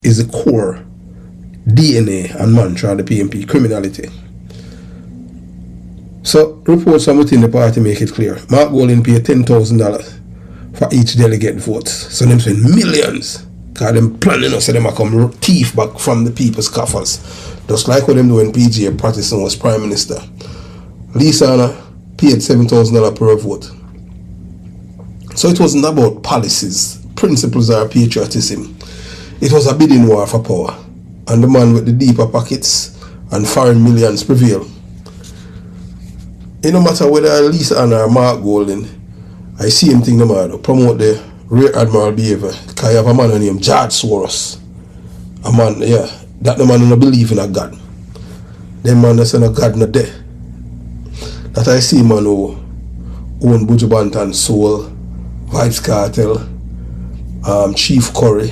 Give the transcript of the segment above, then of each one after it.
is the core DNA and mantra of the PNP, criminality. So reports from within the party make it clear. Mark Golding paid $10,000 for each delegate votes. So them spend millions. Because them planning us so them come thief back from the people's coffers. Just like what them do when PJ Patterson was Prime Minister. Lisa Anna paid $7,000 per vote. So it wasn't about policies, principles, or patriotism. It was a bidding war for power. And the man with the deeper pockets and foreign millions prevailed. It no matter whether Lisa Anna or Mark Golding, I see him think the man promote the Rear Admiral behavior. Because you have a man named George Soros. A man, yeah, that the man who don't believe in a God. Them man that's in a God not there. That I see man who own Buju Banton Soul, Vibes Cartel, Chief Curry,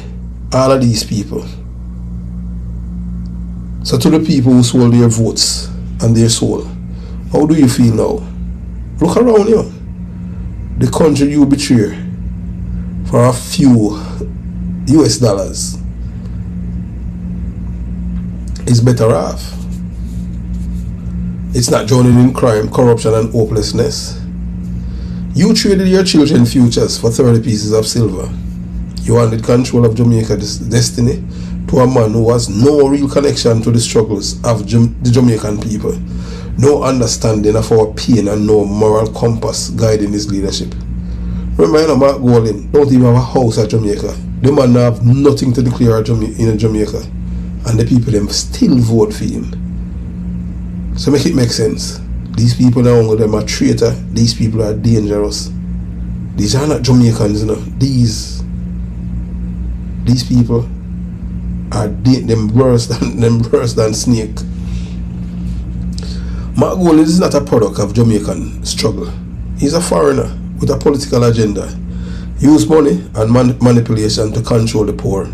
all of these people. So to the people who sold their votes and their soul, how do you feel now? Look around you. The country you betray for a few US dollars is better off. It's not drowning in crime, corruption, and hopelessness. You traded your children's futures for 30 pieces of silver. You handed control of Jamaica's destiny to a man who has no real connection to the struggles of the Jamaican people, no understanding of our pain, and no moral compass guiding his leadership. Remember, you know, Mark Golding don't even have a house at Jamaica. The man have nothing to declare in Jamaica, and the people them still vote for him. So make it make sense. These people now, them are traitor. These people are dangerous. These are not Jamaicans, you know. These people are them worse than snake. Mark Golding is not a product of Jamaican struggle. He's a foreigner with a political agenda. Use money and manipulation to control the poor.